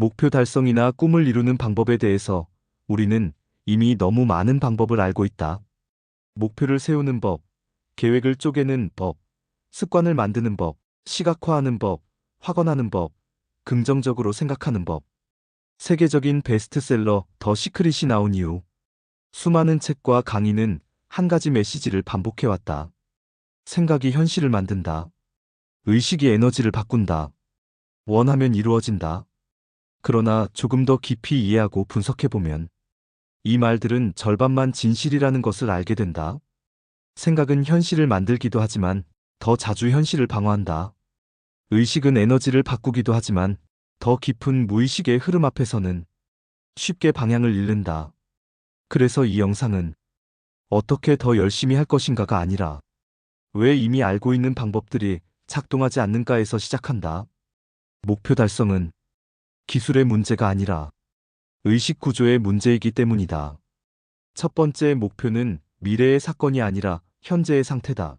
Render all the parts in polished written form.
목표 달성이나 꿈을 이루는 방법에 대해서 우리는 이미 너무 많은 방법을 알고 있다. 목표를 세우는 법, 계획을 쪼개는 법, 습관을 만드는 법, 시각화하는 법, 확언하는 법, 긍정적으로 생각하는 법. 세계적인 베스트셀러 더 시크릿이 나온 이후 수많은 책과 강의는 한 가지 메시지를 반복해왔다. 생각이 현실을 만든다. 의식이 에너지를 바꾼다. 원하면 이루어진다. 그러나 조금 더 깊이 이해하고 분석해보면 이 말들은 절반만 진실이라는 것을 알게 된다. 생각은 현실을 만들기도 하지만 더 자주 현실을 방어한다. 의식은 에너지를 바꾸기도 하지만 더 깊은 무의식의 흐름 앞에서는 쉽게 방향을 잃는다. 그래서 이 영상은 어떻게 더 열심히 할 것인가가 아니라 왜 이미 알고 있는 방법들이 작동하지 않는가에서 시작한다. 목표 달성은 기술의 문제가 아니라 의식 구조의 문제이기 때문이다. 첫 번째 목표는 미래의 사건이 아니라 현재의 상태다.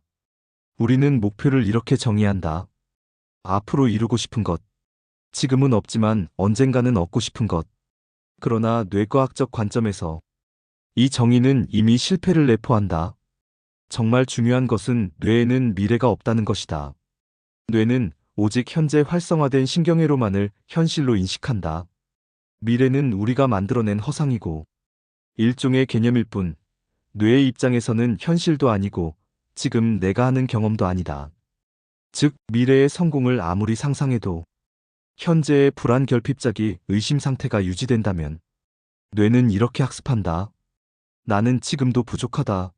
우리는 목표를 이렇게 정의한다. 앞으로 이루고 싶은 것. 지금은 없지만 언젠가는 얻고 싶은 것. 그러나 뇌과학적 관점에서 이 정의는 이미 실패를 내포한다. 정말 중요한 것은 뇌에는 미래가 없다는 것이다. 뇌는 오직 현재 활성화된 신경회로만을 현실로 인식한다. 미래는 우리가 만들어낸 허상이고 일종의 개념일 뿐, 뇌의 입장에서는 현실도 아니고 지금 내가 하는 경험도 아니다. 즉, 미래의 성공을 아무리 상상해도 현재의 불안 결핍작이 의심 상태가 유지된다면 뇌는 이렇게 학습한다. 나는 지금도 부족하다.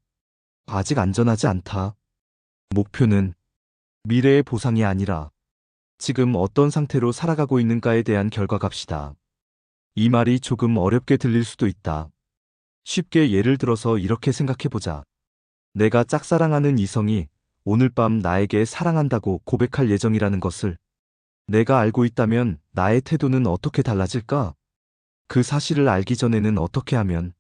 아직 안전하지 않다. 목표는 미래의 보상이 아니라 지금 어떤 상태로 살아가고 있는가에 대한 결과값이다. 이 말이 조금 어렵게 들릴 수도 있다. 쉽게 예를 들어서 이렇게 생각해보자. 내가 짝사랑하는 이성이 오늘 밤 나에게 사랑한다고 고백할 예정이라는 것을 내가 알고 있다면 나의 태도는 어떻게 달라질까? 그 사실을 알기 전에는 어떻게 하면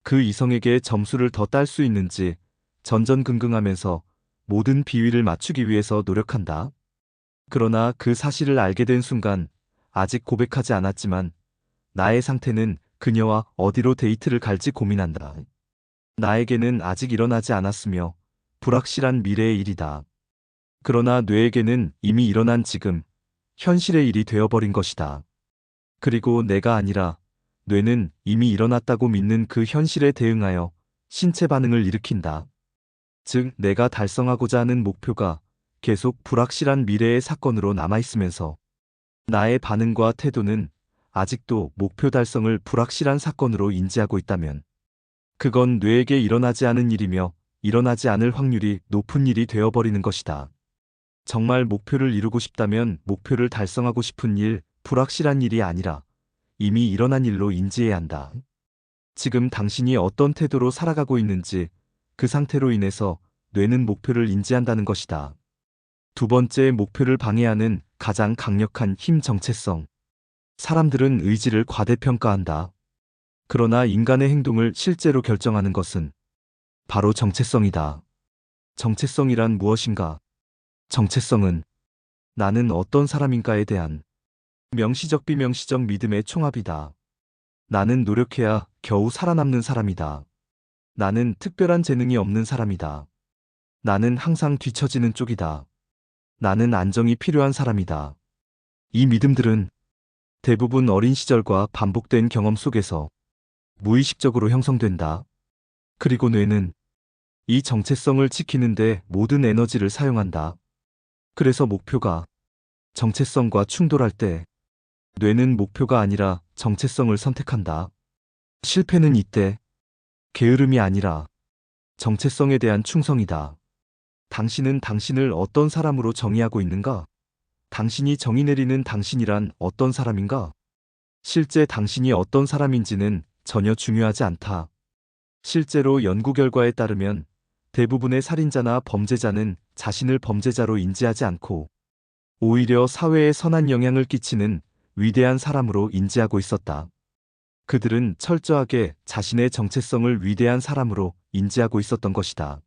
그 이성에게 점수를 더 딸 수 있는지 전전긍긍하면서 모든 비위를 맞추기 위해서 노력한다. 그러나 그 사실을 알게 된 순간 아직 고백하지 않았지만 나의 상태는 그녀와 어디로 데이트를 갈지 고민한다. 나에게는 아직 일어나지 않았으며 불확실한 미래의 일이다. 그러나 뇌에게는 이미 일어난 지금, 현실의 일이 되어버린 것이다. 그리고 내가 아니라 뇌는 이미 일어났다고 믿는 그 현실에 대응하여 신체 반응을 일으킨다. 즉, 내가 달성하고자 하는 목표가 계속 불확실한 미래의 사건으로 남아있으면서 나의 반응과 태도는 아직도 목표 달성을 불확실한 사건으로 인지하고 있다면 그건 뇌에게 일어나지 않은 일이며 일어나지 않을 확률이 높은 일이 되어버리는 것이다. 정말 목표를 이루고 싶다면 목표를 달성하고 싶은 일, 불확실한 일이 아니라 이미 일어난 일로 인지해야 한다. 지금 당신이 어떤 태도로 살아가고 있는지 그 상태로 인해서 뇌는 목표를 인지한다는 것이다. 두 번째, 목표를 방해하는 가장 강력한 힘, 정체성. 사람들은 의지를 과대평가한다. 그러나 인간의 행동을 실제로 결정하는 것은 바로 정체성이다. 정체성이란 무엇인가? 정체성은 나는 어떤 사람인가에 대한 명시적 비명시적 믿음의 총합이다. 나는 노력해야 겨우 살아남는 사람이다. 나는 특별한 재능이 없는 사람이다. 나는 항상 뒤처지는 쪽이다. 나는 안정이 필요한 사람이다. 이 믿음들은 대부분 어린 시절과 반복된 경험 속에서 무의식적으로 형성된다. 그리고 뇌는 이 정체성을 지키는데 모든 에너지를 사용한다. 그래서 목표가 정체성과 충돌할 때 뇌는 목표가 아니라 정체성을 선택한다. 실패는 이때 게으름이 아니라 정체성에 대한 충성이다. 당신은 당신을 어떤 사람으로 정의하고 있는가? 당신이 정의 내리는 당신이란 어떤 사람인가? 실제 당신이 어떤 사람인지는 전혀 중요하지 않다. 실제로 연구 결과에 따르면 대부분의 살인자나 범죄자는 자신을 범죄자로 인지하지 않고 오히려 사회에 선한 영향을 끼치는 위대한 사람으로 인지하고 있었다. 그들은 철저하게 자신의 정체성을 위대한 사람으로 인지하고 있었던 것이다.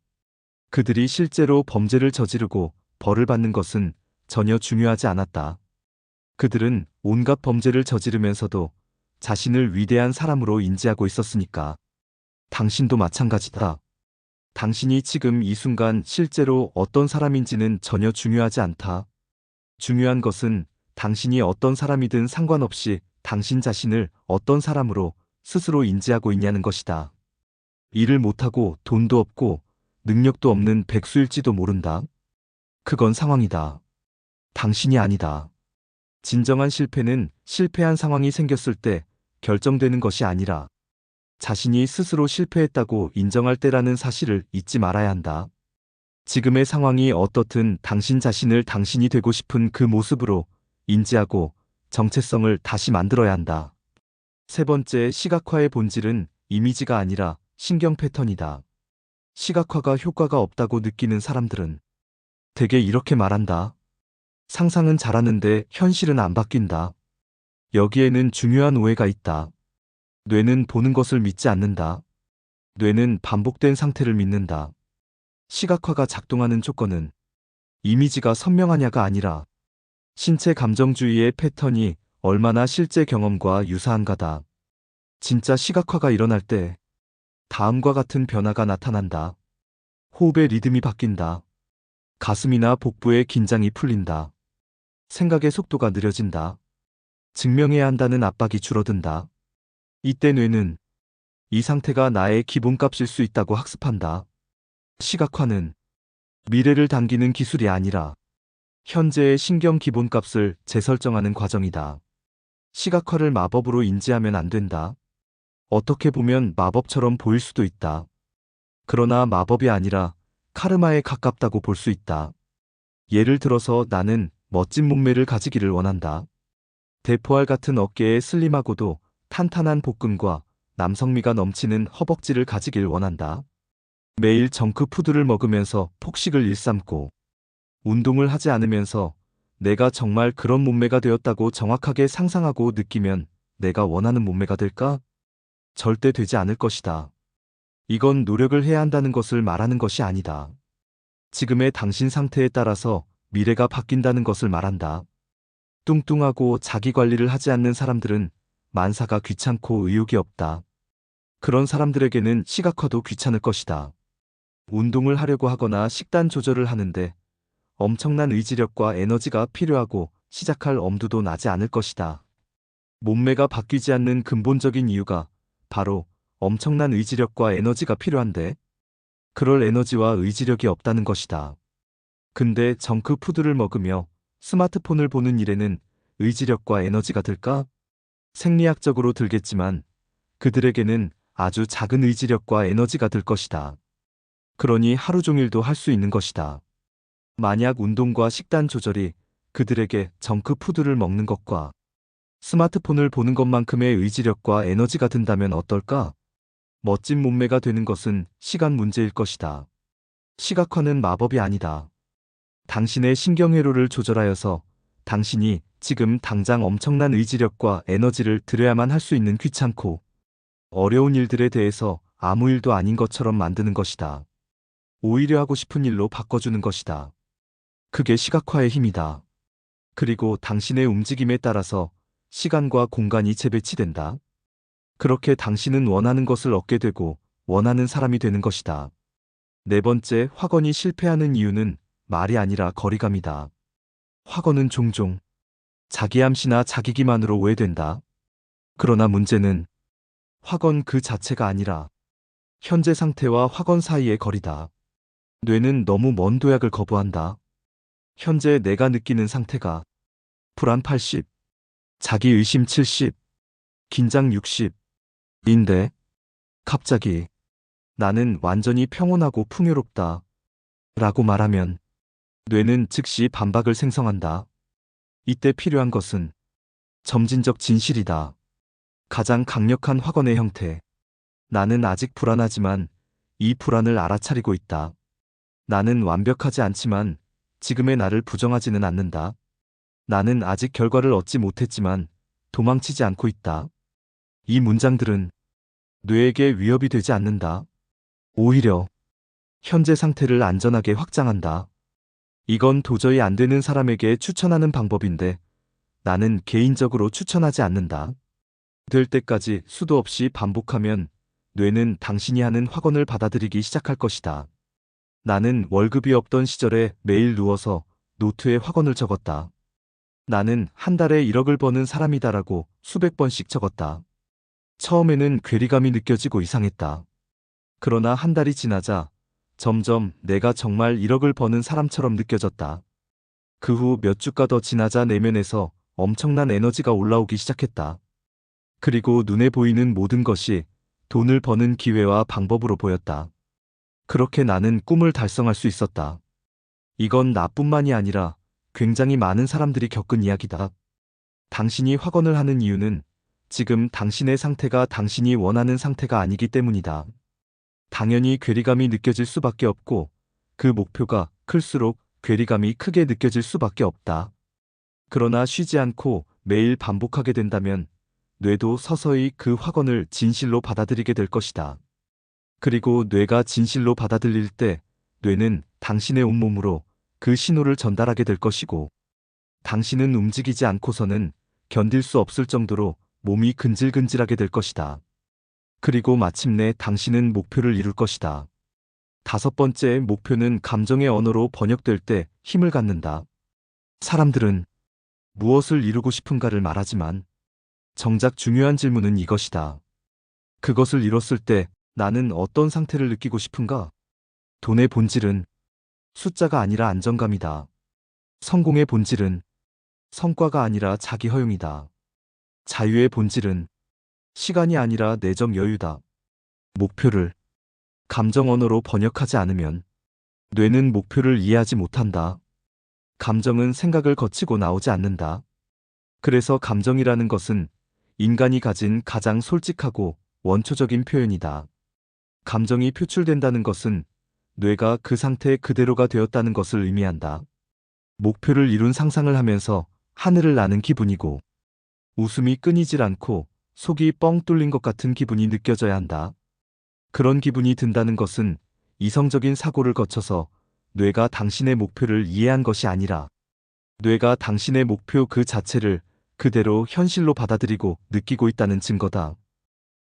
그들이 실제로 범죄를 저지르고 벌을 받는 것은 전혀 중요하지 않았다. 그들은 온갖 범죄를 저지르면서도 자신을 위대한 사람으로 인지하고 있었으니까. 당신도 마찬가지다. 당신이 지금 이 순간 실제로 어떤 사람인지는 전혀 중요하지 않다. 중요한 것은 당신이 어떤 사람이든 상관없이 당신 자신을 어떤 사람으로 스스로 인지하고 있냐는 것이다. 일을 못하고 돈도 없고 능력도 없는 백수일지도 모른다. 그건 상황이다. 당신이 아니다. 진정한 실패는 실패한 상황이 생겼을 때 결정되는 것이 아니라 자신이 스스로 실패했다고 인정할 때라는 사실을 잊지 말아야 한다. 지금의 상황이 어떻든 당신 자신을 당신이 되고 싶은 그 모습으로 인지하고 정체성을 다시 만들어야 한다. 세 번째, 시각화의 본질은 이미지가 아니라 신경 패턴이다. 시각화가 효과가 없다고 느끼는 사람들은 대개 이렇게 말한다. 상상은 잘하는데 현실은 안 바뀐다. 여기에는 중요한 오해가 있다. 뇌는 보는 것을 믿지 않는다. 뇌는 반복된 상태를 믿는다. 시각화가 작동하는 조건은 이미지가 선명하냐가 아니라 신체 감정주의의 패턴이 얼마나 실제 경험과 유사한가다. 진짜 시각화가 일어날 때 다음과 같은 변화가 나타난다. 호흡의 리듬이 바뀐다. 가슴이나 복부의 긴장이 풀린다. 생각의 속도가 느려진다. 증명해야 한다는 압박이 줄어든다. 이때 뇌는 이 상태가 나의 기본값일 수 있다고 학습한다. 시각화는 미래를 당기는 기술이 아니라 현재의 신경 기본값을 재설정하는 과정이다. 시각화를 마법으로 인지하면 안 된다. 어떻게 보면 마법처럼 보일 수도 있다. 그러나 마법이 아니라 카르마에 가깝다고 볼 수 있다. 예를 들어서 나는 멋진 몸매를 가지기를 원한다. 대포알 같은 어깨에 슬림하고도 탄탄한 복근과 남성미가 넘치는 허벅지를 가지길 원한다. 매일 정크푸드를 먹으면서 폭식을 일삼고 운동을 하지 않으면서 내가 정말 그런 몸매가 되었다고 정확하게 상상하고 느끼면 내가 원하는 몸매가 될까? 절대 되지 않을 것이다. 이건 노력을 해야 한다는 것을 말하는 것이 아니다. 지금의 당신 상태에 따라서 미래가 바뀐다는 것을 말한다. 뚱뚱하고 자기 관리를 하지 않는 사람들은 만사가 귀찮고 의욕이 없다. 그런 사람들에게는 시각화도 귀찮을 것이다. 운동을 하려고 하거나 식단 조절을 하는데 엄청난 의지력과 에너지가 필요하고 시작할 엄두도 나지 않을 것이다. 몸매가 바뀌지 않는 근본적인 이유가 바로 엄청난 의지력과 에너지가 필요한데 그럴 에너지와 의지력이 없다는 것이다. 근데 정크푸드를 먹으며 스마트폰을 보는 일에는 의지력과 에너지가 들까? 생리학적으로 들겠지만 그들에게는 아주 작은 의지력과 에너지가 들 것이다. 그러니 하루 종일도 할 수 있는 것이다. 만약 운동과 식단 조절이 그들에게 정크푸드를 먹는 것과 스마트폰을 보는 것만큼의 의지력과 에너지가 든다면 어떨까? 멋진 몸매가 되는 것은 시간 문제일 것이다. 시각화는 마법이 아니다. 당신의 신경회로를 조절하여서 당신이 지금 당장 엄청난 의지력과 에너지를 들여야만 할 수 있는 귀찮고 어려운 일들에 대해서 아무 일도 아닌 것처럼 만드는 것이다. 오히려 하고 싶은 일로 바꿔주는 것이다. 그게 시각화의 힘이다. 그리고 당신의 움직임에 따라서 시간과 공간이 재배치된다. 그렇게 당신은 원하는 것을 얻게 되고 원하는 사람이 되는 것이다. 네 번째, 확언이 실패하는 이유는 말이 아니라 거리감이다. 확언은 종종 자기암시나 자기기만으로 오해된다. 그러나 문제는 확언 그 자체가 아니라 현재 상태와 확언 사이의 거리다. 뇌는 너무 먼 도약을 거부한다. 현재 내가 느끼는 상태가 불안 80, 자기의심 70, 긴장 60인데 갑자기 나는 완전히 평온하고 풍요롭다 라고 말하면 뇌는 즉시 반박을 생성한다. 이때 필요한 것은 점진적 진실이다. 가장 강력한 확언의 형태. 나는 아직 불안하지만 이 불안을 알아차리고 있다. 나는 완벽하지 않지만 지금의 나를 부정하지는 않는다. 나는 아직 결과를 얻지 못했지만 도망치지 않고 있다. 이 문장들은 뇌에게 위협이 되지 않는다. 오히려 현재 상태를 안전하게 확장한다. 이건 도저히 안 되는 사람에게 추천하는 방법인데 나는 개인적으로 추천하지 않는다. 될 때까지 수도 없이 반복하면 뇌는 당신이 하는 확언을 받아들이기 시작할 것이다. 나는 월급이 없던 시절에 매일 누워서 노트에 확언을 적었다. 나는 한 달에 1억을 버는 사람이다라고 수백 번씩 적었다. 처음에는 괴리감이 느껴지고 이상했다. 그러나 한 달이 지나자 점점 내가 정말 1억을 버는 사람처럼 느껴졌다. 그 후 몇 주가 더 지나자 내면에서 엄청난 에너지가 올라오기 시작했다. 그리고 눈에 보이는 모든 것이 돈을 버는 기회와 방법으로 보였다. 그렇게 나는 꿈을 달성할 수 있었다. 이건 나뿐만이 아니라 굉장히 많은 사람들이 겪은 이야기다. 당신이 확언을 하는 이유는 지금 당신의 상태가 당신이 원하는 상태가 아니기 때문이다. 당연히 괴리감이 느껴질 수밖에 없고 그 목표가 클수록 괴리감이 크게 느껴질 수밖에 없다. 그러나 쉬지 않고 매일 반복하게 된다면 뇌도 서서히 그 확언을 진실로 받아들이게 될 것이다. 그리고 뇌가 진실로 받아들일 때 뇌는 당신의 온몸으로 그 신호를 전달하게 될 것이고 당신은 움직이지 않고서는 견딜 수 없을 정도로 몸이 근질근질하게 될 것이다. 그리고 마침내 당신은 목표를 이룰 것이다. 5번째 목표는 감정의 언어로 번역될 때 힘을 갖는다. 사람들은 무엇을 이루고 싶은가를 말하지만 정작 중요한 질문은 이것이다. 그것을 이뤘을 때 나는 어떤 상태를 느끼고 싶은가? 돈의 본질은 숫자가 아니라 안정감이다. 성공의 본질은 성과가 아니라 자기 허용이다. 자유의 본질은 시간이 아니라 내적 여유다. 목표를 감정 언어로 번역하지 않으면 뇌는 목표를 이해하지 못한다. 감정은 생각을 거치고 나오지 않는다. 그래서 감정이라는 것은 인간이 가진 가장 솔직하고 원초적인 표현이다. 감정이 표출된다는 것은 뇌가 그 상태 그대로가 되었다는 것을 의미한다. 목표를 이룬 상상을 하면서 하늘을 나는 기분이고 웃음이 끊이질 않고 속이 뻥 뚫린 것 같은 기분이 느껴져야 한다. 그런 기분이 든다는 것은 이성적인 사고를 거쳐서 뇌가 당신의 목표를 이해한 것이 아니라 뇌가 당신의 목표 그 자체를 그대로 현실로 받아들이고 느끼고 있다는 증거다.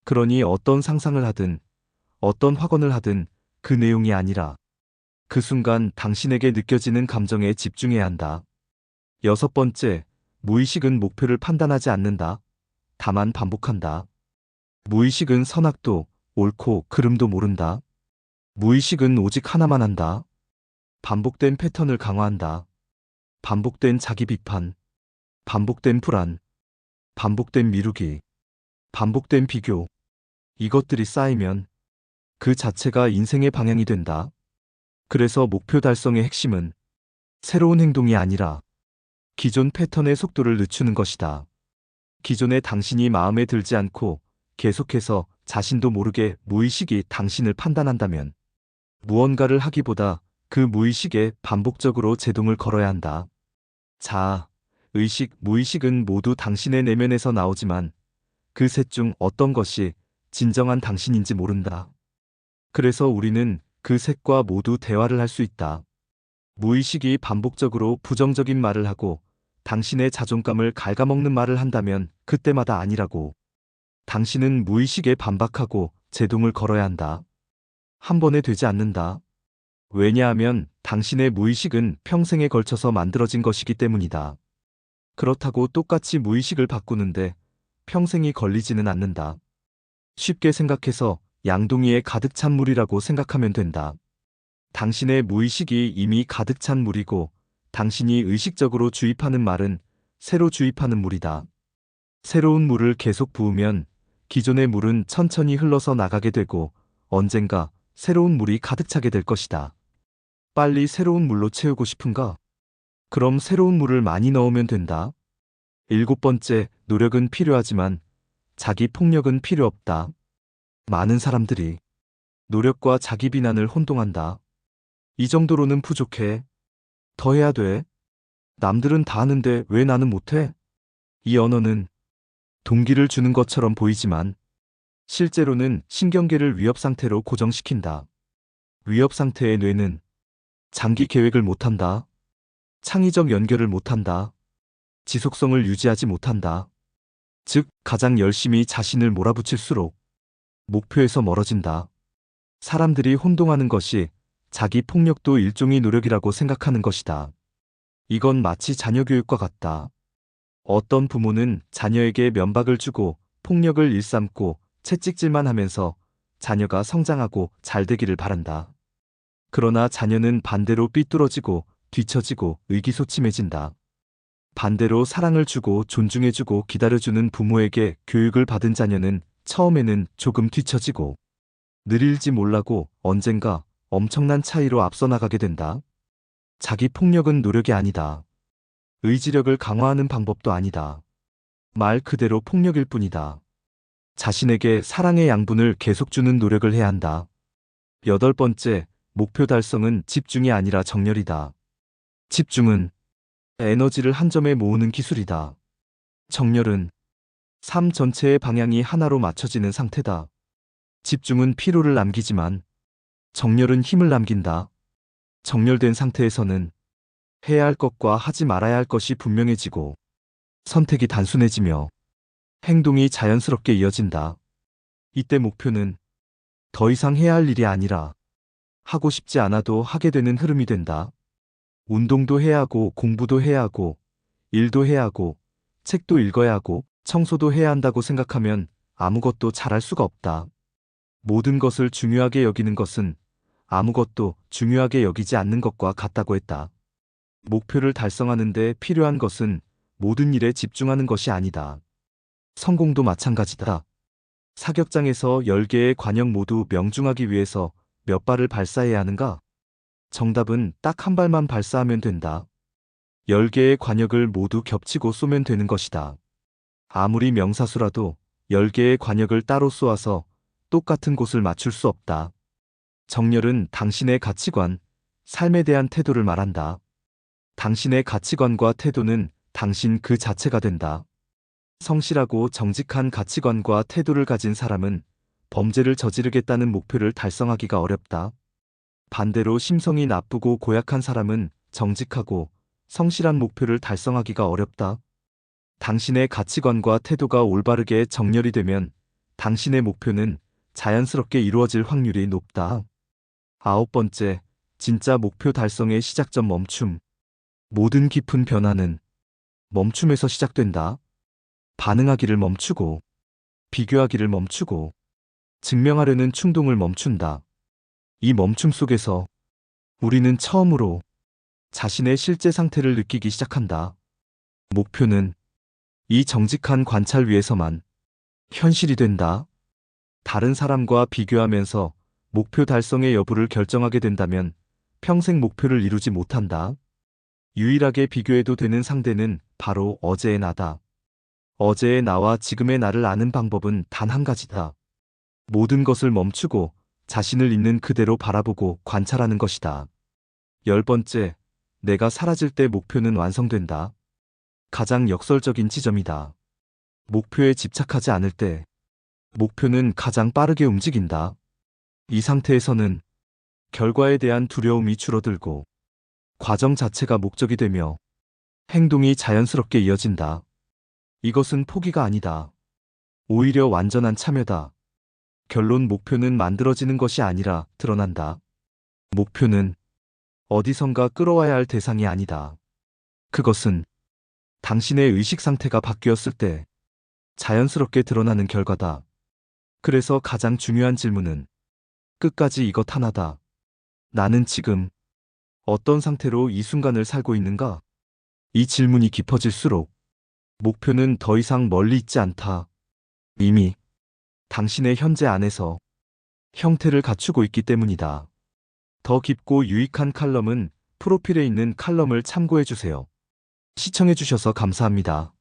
그러니 어떤 상상을 하든 어떤 확언을 하든 그 내용이 아니라 그 순간 당신에게 느껴지는 감정에 집중해야 한다. 6번째, 무의식은 목표를 판단하지 않는다. 다만 반복한다. 무의식은 선악도 옳고 그름도 모른다. 무의식은 오직 하나만 한다. 반복된 패턴을 강화한다. 반복된 자기 비판, 반복된 불안, 반복된 미루기, 반복된 비교. 이것들이 쌓이면 그 자체가 인생의 방향이 된다. 그래서 목표 달성의 핵심은 새로운 행동이 아니라 기존 패턴의 속도를 늦추는 것이다. 기존의 당신이 마음에 들지 않고 계속해서 자신도 모르게 무의식이 당신을 판단한다면 무언가를 하기보다 그 무의식에 반복적으로 제동을 걸어야 한다. 자아, 의식, 무의식은 모두 당신의 내면에서 나오지만 그 셋 중 어떤 것이 진정한 당신인지 모른다. 그래서 우리는 그 셋과 모두 대화를 할 수 있다. 무의식이 반복적으로 부정적인 말을 하고 당신의 자존감을 갉아먹는 말을 한다면 그때마다 아니라고. 당신은 무의식에 반박하고 제동을 걸어야 한다. 한 번에 되지 않는다. 왜냐하면 당신의 무의식은 평생에 걸쳐서 만들어진 것이기 때문이다. 그렇다고 똑같이 무의식을 바꾸는데 평생이 걸리지는 않는다. 쉽게 생각해서 양동이에 가득 찬 물이라고 생각하면 된다. 당신의 무의식이 이미 가득 찬 물이고 당신이 의식적으로 주입하는 말은 새로 주입하는 물이다. 새로운 물을 계속 부으면 기존의 물은 천천히 흘러서 나가게 되고 언젠가 새로운 물이 가득 차게 될 것이다. 빨리 새로운 물로 채우고 싶은가? 그럼 새로운 물을 많이 넣으면 된다. 7번째, 노력은 필요하지만 자기 폭력은 필요 없다. 많은 사람들이 노력과 자기 비난을 혼동한다. 이 정도로는 부족해. 더 해야 돼. 남들은 다 하는데 왜 나는 못해? 이 언어는 동기를 주는 것처럼 보이지만 실제로는 신경계를 위협 상태로 고정시킨다. 위협 상태의 뇌는 장기 계획을 못한다. 창의적 연결을 못한다. 지속성을 유지하지 못한다. 즉, 가장 열심히 자신을 몰아붙일수록 목표에서 멀어진다. 사람들이 혼동하는 것이 자기 폭력도 일종의 노력이라고 생각하는 것이다. 이건 마치 자녀 교육과 같다. 어떤 부모는 자녀에게 면박을 주고 폭력을 일삼고 채찍질만 하면서 자녀가 성장하고 잘 되기를 바란다. 그러나 자녀는 반대로 삐뚤어지고 뒤처지고 의기소침해진다. 반대로 사랑을 주고 존중해주고 기다려주는 부모에게 교육을 받은 자녀는 처음에는 조금 뒤처지고 느릴지 몰라고 언젠가 엄청난 차이로 앞서 나가게 된다. 자기 폭력은 노력이 아니다. 의지력을 강화하는 방법도 아니다. 말 그대로 폭력일 뿐이다. 자신에게 사랑의 양분을 계속 주는 노력을 해야 한다. 8번째, 목표 달성은 집중이 아니라 정렬이다. 집중은 에너지를 한 점에 모으는 기술이다. 정렬은 삶 전체의 방향이 하나로 맞춰지는 상태다. 집중은 피로를 남기지만 정렬은 힘을 남긴다. 정렬된 상태에서는 해야 할 것과 하지 말아야 할 것이 분명해지고 선택이 단순해지며 행동이 자연스럽게 이어진다. 이때 목표는 더 이상 해야 할 일이 아니라 하고 싶지 않아도 하게 되는 흐름이 된다. 운동도 해야 하고 공부도 해야 하고 일도 해야 하고 책도 읽어야 하고 청소도 해야 한다고 생각하면 아무것도 잘할 수가 없다. 모든 것을 중요하게 여기는 것은 아무것도 중요하게 여기지 않는 것과 같다고 했다. 목표를 달성하는 데 필요한 것은 모든 일에 집중하는 것이 아니다. 성공도 마찬가지다. 사격장에서 10개의 관역 모두 명중하기 위해서 몇 발을 발사해야 하는가? 정답은 딱 한 발만 발사하면 된다. 10개의 관역을 모두 겹치고 쏘면 되는 것이다. 아무리 명사수라도 10개의 관역을 따로 쏘아서 똑같은 곳을 맞출 수 없다. 정렬은 당신의 가치관, 삶에 대한 태도를 말한다. 당신의 가치관과 태도는 당신 그 자체가 된다. 성실하고 정직한 가치관과 태도를 가진 사람은 범죄를 저지르겠다는 목표를 달성하기가 어렵다. 반대로 심성이 나쁘고 고약한 사람은 정직하고 성실한 목표를 달성하기가 어렵다. 당신의 가치관과 태도가 올바르게 정렬이 되면 당신의 목표는 자연스럽게 이루어질 확률이 높다. 9번째, 진짜 목표 달성의 시작점 멈춤. 모든 깊은 변화는 멈춤에서 시작된다. 반응하기를 멈추고, 비교하기를 멈추고, 증명하려는 충동을 멈춘다. 이 멈춤 속에서 우리는 처음으로 자신의 실제 상태를 느끼기 시작한다. 목표는 이 정직한 관찰 위에서만 현실이 된다. 다른 사람과 비교하면서 목표 달성의 여부를 결정하게 된다면 평생 목표를 이루지 못한다. 유일하게 비교해도 되는 상대는 바로 어제의 나다. 어제의 나와 지금의 나를 아는 방법은 단 한 가지다. 모든 것을 멈추고 자신을 있는 그대로 바라보고 관찰하는 것이다. 10번째, 내가 사라질 때 목표는 완성된다. 가장 역설적인 지점이다. 목표에 집착하지 않을 때 목표는 가장 빠르게 움직인다. 이 상태에서는 결과에 대한 두려움이 줄어들고 과정 자체가 목적이 되며 행동이 자연스럽게 이어진다. 이것은 포기가 아니다. 오히려 완전한 참여다. 결론, 목표는 만들어지는 것이 아니라 드러난다. 목표는 어디선가 끌어와야 할 대상이 아니다. 그것은 당신의 의식 상태가 바뀌었을 때 자연스럽게 드러나는 결과다. 그래서 가장 중요한 질문은 끝까지 이것 하나다. 나는 지금 어떤 상태로 이 순간을 살고 있는가? 이 질문이 깊어질수록 목표는 더 이상 멀리 있지 않다. 이미 당신의 현재 안에서 형태를 갖추고 있기 때문이다. 더 깊고 유익한 칼럼은 프로필에 있는 칼럼을 참고해 주세요. 시청해 주셔서 감사합니다.